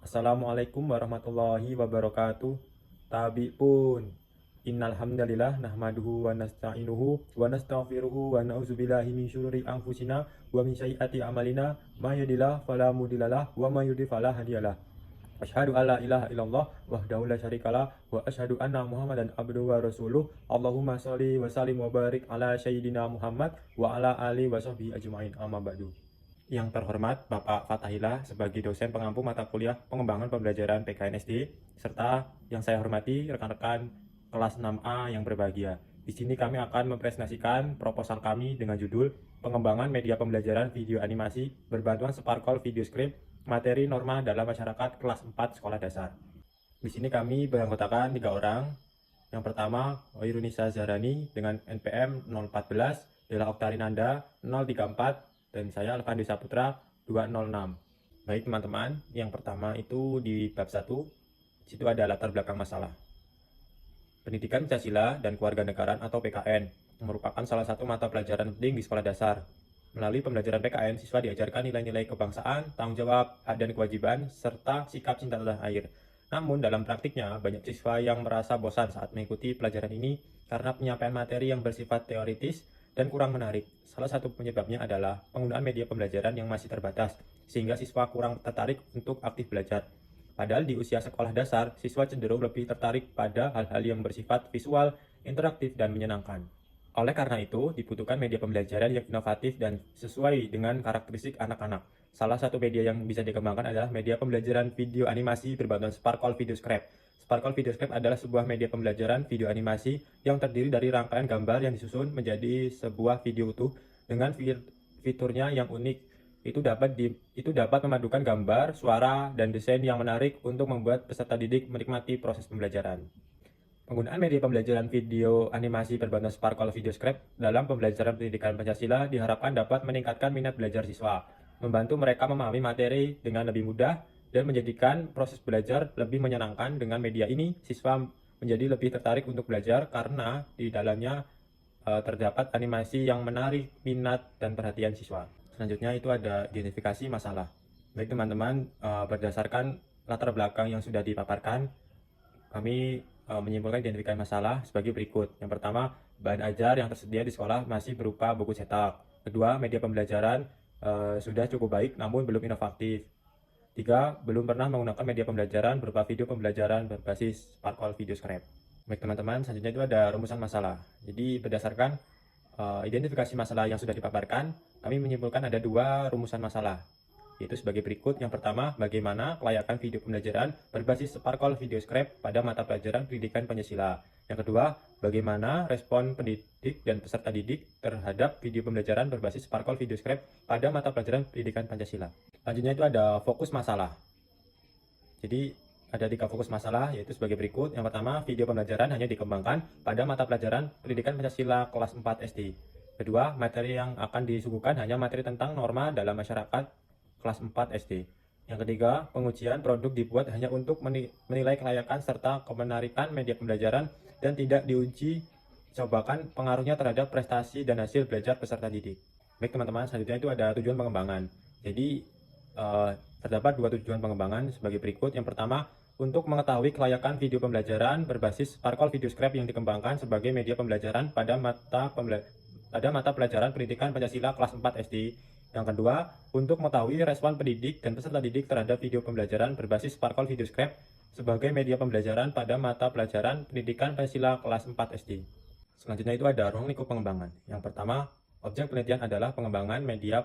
Assalamualaikum warahmatullahi wabarakatuh. Tabi pun. Innal hamdalillah nahmaduhu wa nasta'inuhu wa nastaghfiruhu wa na'udzubillahi min syururi anfusina wa min sayyiati a'malina may yahdihillahu fala mudhillalah wa may yudhlil fala hadiyalah. Asyhadu alla ilaha illallah wahdahu la syarikalah wa asyhadu anna Muhammadan abduhu wa rasuluh. Allahumma shalli wa sallim wa barik ala sayyidina Muhammad wa ala ali wa sahbihi ajmain. Amma ba'du. Yang terhormat Bapak Fatahillah sebagai dosen pengampu mata kuliah pengembangan pembelajaran PKN SD, serta yang saya hormati rekan-rekan kelas 6A yang berbahagia. Di sini kami akan mempresentasikan proposal kami dengan judul Pengembangan Media Pembelajaran Video Animasi berbantuan Sparkle Video Script Materi Norma dalam Masyarakat kelas 4 Sekolah Dasar. Di sini kami beranggotakan 3 orang. Yang pertama, Oirunisa Zahrani dengan NPM 014, Dela Oktarinanda 034, dan saya Alvandi Saputra 206. Baik teman-teman, yang pertama itu di bab 1, situ ada latar belakang masalah. Pendidikan Pancasila dan Kewarganegaraan atau PKN merupakan salah satu mata pelajaran penting di sekolah dasar. Melalui pembelajaran PKN, siswa diajarkan nilai-nilai kebangsaan, tanggung jawab, hak dan kewajiban, serta sikap cinta tanah air. Namun dalam praktiknya, banyak siswa yang merasa bosan saat mengikuti pelajaran ini karena penyampaian materi yang bersifat teoritis dan kurang menarik. Salah satu penyebabnya adalah penggunaan media pembelajaran yang masih terbatas, sehingga siswa kurang tertarik untuk aktif belajar. Padahal di usia sekolah dasar, siswa cenderung lebih tertarik pada hal-hal yang bersifat visual, interaktif, dan menyenangkan. Oleh karena itu, dibutuhkan media pembelajaran yang inovatif dan sesuai dengan karakteristik anak-anak. Salah satu media yang bisa dikembangkan adalah media pembelajaran video animasi berbantuan Sparkle Video Script. Sparkle Video Script adalah sebuah media pembelajaran video animasi yang terdiri dari rangkaian gambar yang disusun menjadi sebuah video utuh dengan fiturnya yang unik. Itu dapat memadukan gambar, suara, dan desain yang menarik untuk membuat peserta didik menikmati proses pembelajaran. Penggunaan media pembelajaran video animasi berbantuan Sparkle Video Script dalam pembelajaran pendidikan Pancasila diharapkan dapat meningkatkan minat belajar siswa, membantu mereka memahami materi dengan lebih mudah, dan menjadikan proses belajar lebih menyenangkan. Dengan media ini, siswa menjadi lebih tertarik untuk belajar karena di dalamnya terdapat animasi yang menarik minat dan perhatian siswa. Selanjutnya itu ada identifikasi masalah. Baik teman-teman, berdasarkan latar belakang yang sudah dipaparkan, kami menyimpulkan identifikasi masalah sebagai berikut. Yang pertama, bahan ajar yang tersedia di sekolah masih berupa buku cetak. Kedua, media pembelajaran sudah cukup baik namun belum inovatif. Tiga, belum pernah menggunakan media pembelajaran berupa video pembelajaran berbasis Sparkle Video Script. Baik teman-teman, selanjutnya itu ada rumusan masalah. Jadi berdasarkan identifikasi masalah yang sudah dipaparkan, kami menyimpulkan ada 2 rumusan masalah, yaitu sebagai berikut. Yang pertama, bagaimana kelayakan video pembelajaran berbasis Sparkle Video Script pada mata pelajaran pendidikan Pancasila. Yang kedua, bagaimana respon pendidik dan peserta didik terhadap video pembelajaran berbasis Sparkle Video Script pada mata pelajaran pendidikan Pancasila. Selanjutnya itu ada fokus masalah. Jadi ada 3 fokus masalah, yaitu sebagai berikut. Yang pertama, video pembelajaran hanya dikembangkan pada mata pelajaran pendidikan Pancasila kelas 4 SD. Kedua, materi yang akan disuguhkan hanya materi tentang norma dalam masyarakat kelas 4 SD. Yang ketiga, pengujian produk dibuat hanya untuk menilai kelayakan serta kemenarikan media pembelajaran dan tidak diuji cobakan pengaruhnya terhadap prestasi dan hasil belajar peserta didik. Baik teman-teman, selanjutnya itu ada tujuan pengembangan. Jadi terdapat 2 tujuan pengembangan sebagai berikut. Yang pertama, untuk mengetahui kelayakan video pembelajaran berbasis Sparkle Video Script yang dikembangkan sebagai media pembelajaran pada mata pelajaran pendidikan Pancasila kelas 4 SD. Yang kedua, untuk mengetahui respon pendidik dan peserta didik terhadap video pembelajaran berbasis Sparkle Video Script sebagai media pembelajaran pada mata pelajaran pendidikan Pancasila kelas 4 SD. Selanjutnya itu ada ruang lingkup pengembangan. Yang pertama, objek penelitian adalah pengembangan media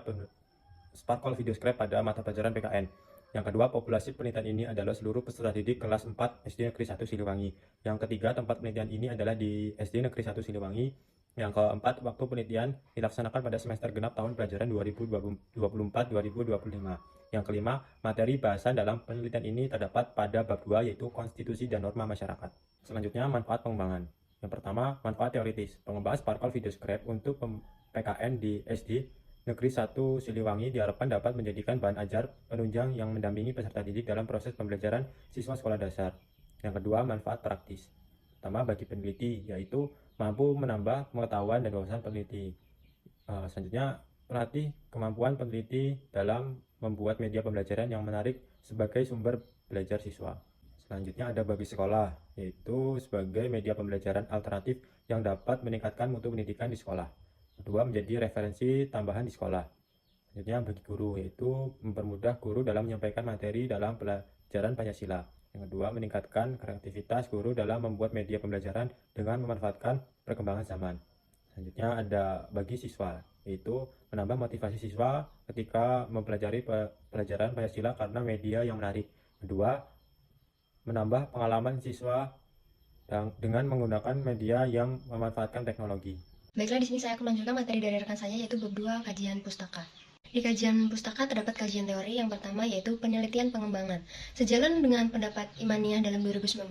Sparkle Video Script pada mata pelajaran PKN. Yang kedua, populasi penelitian ini adalah seluruh peserta didik kelas 4 SD Negeri 1 Siliwangi. Yang ketiga, tempat penelitian ini adalah di SD Negeri 1 Siliwangi. Yang keempat, waktu penelitian dilaksanakan pada semester genap tahun pelajaran 2024-2025. Yang kelima, materi bahasan dalam penelitian ini terdapat pada bab 2, yaitu konstitusi dan norma masyarakat. Selanjutnya, manfaat pengembangan. Yang pertama, manfaat teoritis. Pengembangan Sparkle Video Script untuk PKN di SD Negeri 1 Siliwangi diharapkan dapat menjadikan bahan ajar penunjang yang mendampingi peserta didik dalam proses pembelajaran siswa sekolah dasar. Yang kedua, manfaat praktis. Pertama, bagi peneliti, yaitu mampu menambah pengetahuan dan wawasan peneliti. Selanjutnya, melatih kemampuan peneliti dalam membuat media pembelajaran yang menarik sebagai sumber belajar siswa. Selanjutnya ada bagi sekolah, yaitu sebagai media pembelajaran alternatif yang dapat meningkatkan mutu pendidikan di sekolah. Kedua, menjadi referensi tambahan di sekolah. Selanjutnya bagi guru, yaitu mempermudah guru dalam menyampaikan materi dalam pelajaran Pancasila. Yang kedua, meningkatkan kreativitas guru dalam membuat media pembelajaran dengan memanfaatkan perkembangan zaman. Selanjutnya ada bagi siswa, yaitu menambah motivasi siswa ketika mempelajari pelajaran Pancasila karena media yang menarik. Kedua, menambah pengalaman siswa dengan menggunakan media yang memanfaatkan teknologi. Baiklah, di sini saya akan melanjutkan materi dari rekan saya, yaitu bab 2 kajian pustaka. Di kajian pustaka terdapat kajian teori yang pertama, yaitu penelitian pengembangan. Sejalan dengan pendapat Imaniah dalam 2019,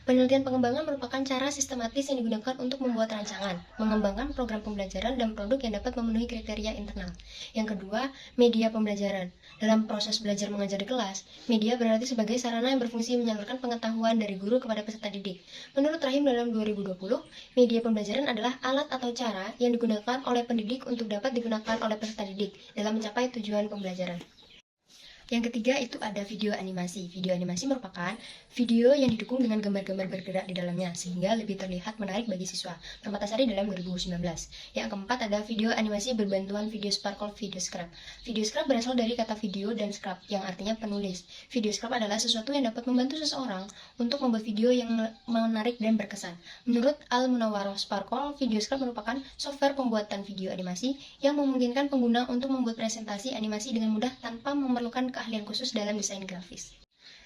penelitian pengembangan merupakan cara sistematis yang digunakan untuk membuat rancangan, mengembangkan program pembelajaran dan produk yang dapat memenuhi kriteria internal. Yang kedua, media pembelajaran. Dalam proses belajar mengajar di kelas, media berarti sebagai sarana yang berfungsi menyalurkan pengetahuan dari guru kepada peserta didik. Menurut Rahim dalam 2020, media pembelajaran adalah alat atau cara yang digunakan oleh pendidik untuk dapat digunakan oleh peserta didik dalam mencapai tujuan pembelajaran. Yang ketiga itu ada video animasi. Video animasi merupakan video yang didukung dengan gambar-gambar bergerak di dalamnya sehingga lebih terlihat menarik bagi siswa. Permatasari dalam 2019. Yang keempat ada video animasi berbantuan video Sparkle Video Scrap. Video Scrap berasal dari kata video dan scrap yang artinya penulis. Video Scrap adalah sesuatu yang dapat membantu seseorang untuk membuat video yang menarik dan berkesan. Menurut Al-Munawwaroh, Sparkle Video Scrap merupakan software pembuatan video animasi yang memungkinkan pengguna untuk membuat presentasi animasi dengan mudah tanpa memerlukan keahlian khusus dalam desain grafis.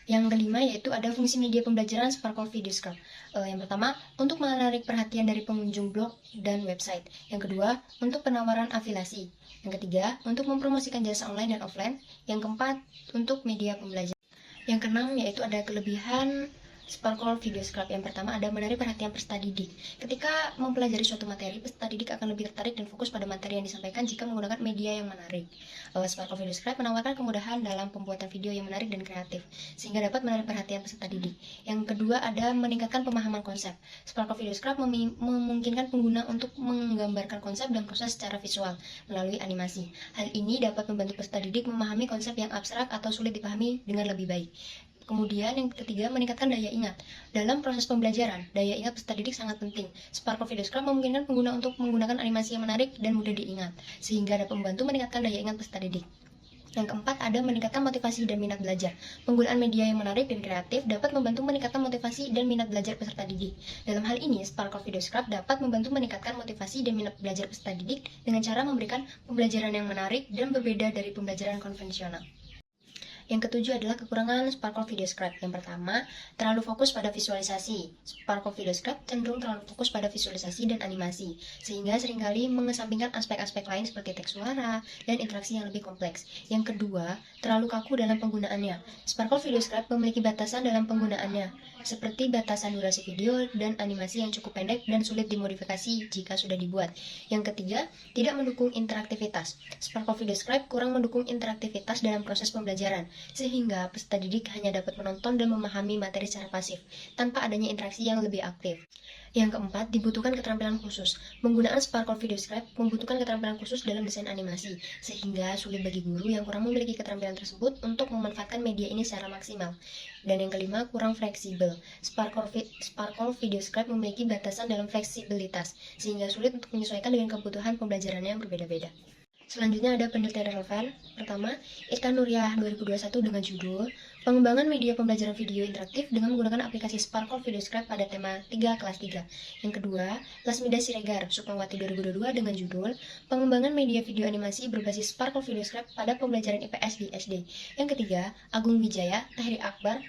Yang kelima yaitu ada fungsi media pembelajaran Sparkle Video Scrap. Yang pertama, untuk menarik perhatian dari pengunjung blog dan website. Yang kedua, untuk penawaran afiliasi. Yang ketiga, untuk mempromosikan jasa online dan offline. Yang keempat, untuk media pembelajaran. Yang keenam yaitu ada kelebihan Sparkle Video Scrap. Yang pertama ada menarik perhatian peserta didik. Ketika mempelajari suatu materi, peserta didik akan lebih tertarik dan fokus pada materi yang disampaikan jika menggunakan media yang menarik. Sparkle Video Scrap menawarkan kemudahan dalam pembuatan video yang menarik dan kreatif, sehingga dapat menarik perhatian peserta didik. Yang kedua ada meningkatkan pemahaman konsep. Sparkle Video Scrap memungkinkan pengguna untuk menggambarkan konsep dan proses secara visual melalui animasi. Hal ini dapat membantu peserta didik memahami konsep yang abstrak atau sulit dipahami dengan lebih baik. Kemudian yang ketiga, meningkatkan daya ingat. Dalam proses pembelajaran, daya ingat peserta didik sangat penting. Sparkle Video Scrap memungkinkan pengguna untuk menggunakan animasi yang menarik dan mudah diingat, sehingga dapat membantu meningkatkan daya ingat peserta didik. Yang keempat, ada meningkatkan motivasi dan minat belajar. Penggunaan media yang menarik dan kreatif dapat membantu meningkatkan motivasi dan minat belajar peserta didik. Dalam hal ini, Sparkle Video Scrap dapat membantu meningkatkan motivasi dan minat belajar peserta didik dengan cara memberikan pembelajaran yang menarik dan berbeda dari pembelajaran konvensional. Yang ketujuh adalah kekurangan Sparkle Video Scrap. Yang pertama, terlalu fokus pada visualisasi. Sparkle Video Scrap cenderung terlalu fokus pada visualisasi dan animasi, sehingga seringkali mengesampingkan aspek-aspek lain seperti teks suara dan interaksi yang lebih kompleks. Yang kedua, terlalu kaku dalam penggunaannya. Sparkle Video Scrap memiliki batasan dalam penggunaannya, seperti batasan durasi video dan animasi yang cukup pendek dan sulit dimodifikasi jika sudah dibuat. Yang ketiga, tidak mendukung interaktivitas. Sparkle Video Scrap kurang mendukung interaktivitas dalam proses pembelajaran, sehingga peserta didik hanya dapat menonton dan memahami materi secara pasif, tanpa adanya interaksi yang lebih aktif. Yang keempat, dibutuhkan keterampilan khusus. Penggunaan Sparkle Video Scrap membutuhkan keterampilan khusus dalam desain animasi, sehingga sulit bagi guru yang kurang memiliki keterampilan tersebut untuk memanfaatkan media ini secara maksimal. Dan yang kelima, kurang fleksibel. Sparkle Video Scrap memiliki batasan dalam fleksibilitas, sehingga sulit untuk menyesuaikan dengan kebutuhan pembelajarannya yang berbeda-beda. Selanjutnya ada penelitian relevan. Pertama, Irkan Nuriyah 2021 dengan judul Pengembangan Media Pembelajaran Video Interaktif dengan menggunakan aplikasi Sparkle Video Scrap pada tema 3 kelas 3. Yang kedua, Lasmida Siregar Sukmawati 2022 dengan judul Pengembangan Media Video Animasi berbasis Sparkle Video Scrap pada pembelajaran IPS di SD. Yang ketiga, Agung Wijaya Tahri Akbar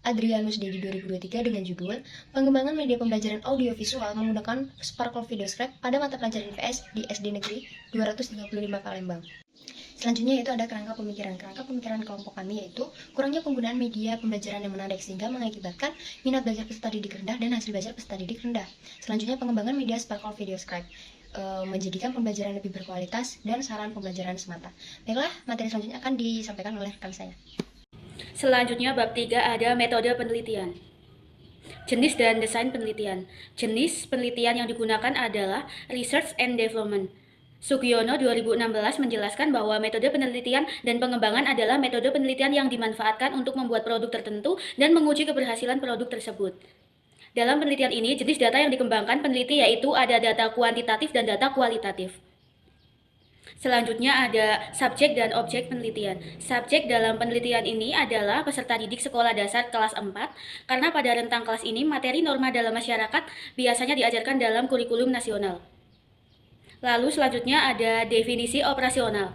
Adrianus Dedi 2023 dengan judul Pengembangan Media Pembelajaran Audiovisual menggunakan Sparkle Video Scrap pada mata pelajaran IPS di SD Negeri 235 Palembang. Selanjutnya yaitu ada kerangka pemikiran. Kerangka pemikiran kelompok kami yaitu kurangnya penggunaan media pembelajaran yang menarik sehingga mengakibatkan minat belajar peserta didik rendah dan hasil belajar peserta didik rendah. Selanjutnya pengembangan media Sparkle Video Scrap menjadikan pembelajaran lebih berkualitas dan saran pembelajaran semata. Baiklah, materi selanjutnya akan disampaikan oleh rekan saya. Selanjutnya bab 3 ada metode penelitian. Jenis dan desain penelitian. Jenis penelitian yang digunakan adalah research and development. Sugiono 2016 menjelaskan bahwa metode penelitian dan pengembangan adalah metode penelitian yang dimanfaatkan untuk membuat produk tertentu dan menguji keberhasilan produk tersebut. Dalam penelitian ini, jenis data yang dikembangkan peneliti yaitu ada data kuantitatif dan data kualitatif. Selanjutnya ada subjek dan objek penelitian. Subjek dalam penelitian ini adalah peserta didik sekolah dasar kelas 4, karena pada rentang kelas ini materi norma dalam masyarakat biasanya diajarkan dalam kurikulum nasional. Lalu selanjutnya ada definisi operasional.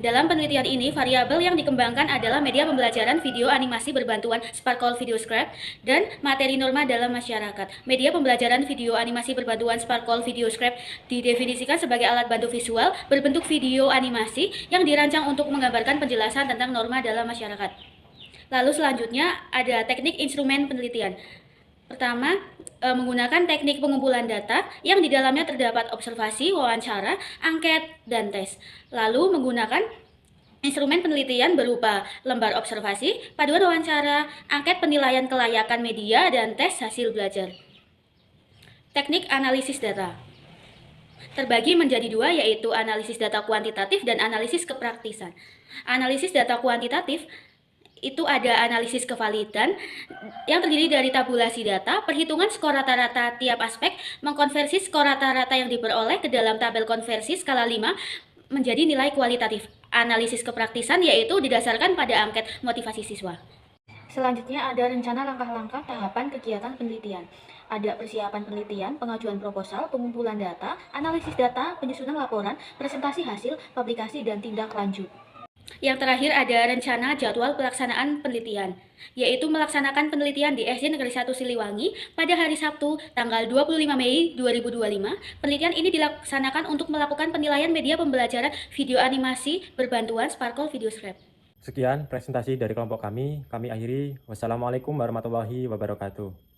Dalam penelitian ini, variabel yang dikembangkan adalah media pembelajaran video animasi berbantuan Sparkle Video Script dan materi norma dalam masyarakat. Media pembelajaran video animasi berbantuan Sparkle Video Script didefinisikan sebagai alat bantu visual berbentuk video animasi yang dirancang untuk menggambarkan penjelasan tentang norma dalam masyarakat. Lalu selanjutnya ada teknik instrumen penelitian. Pertama, menggunakan teknik pengumpulan data yang di dalamnya terdapat observasi, wawancara, angket, dan tes. Lalu menggunakan instrumen penelitian berupa lembar observasi, paduan wawancara, angket penilaian kelayakan media, dan tes hasil belajar. Teknik analisis data terbagi menjadi dua, yaitu analisis data kuantitatif dan analisis kepraktisan. Analisis data kuantitatif itu ada analisis kevalidan yang terdiri dari tabulasi data, perhitungan skor rata-rata tiap aspek, mengkonversi skor rata-rata yang diperoleh ke dalam tabel konversi skala 5 menjadi nilai kualitatif. Analisis kepraktisan yaitu didasarkan pada angket motivasi siswa. Selanjutnya ada rencana langkah-langkah tahapan kegiatan penelitian. Ada persiapan penelitian, pengajuan proposal, pengumpulan data, analisis data, penyusunan laporan, presentasi hasil, publikasi, dan tindak lanjut. Yang terakhir ada rencana jadwal pelaksanaan penelitian, yaitu melaksanakan penelitian di SD Negeri 1 Siliwangi pada hari Sabtu tanggal 25 Mei 2025. Penelitian ini dilaksanakan untuk melakukan penilaian media pembelajaran video animasi berbantuan Sparkle Video Script. Sekian presentasi dari kelompok kami akhiri. Wassalamualaikum warahmatullahi wabarakatuh.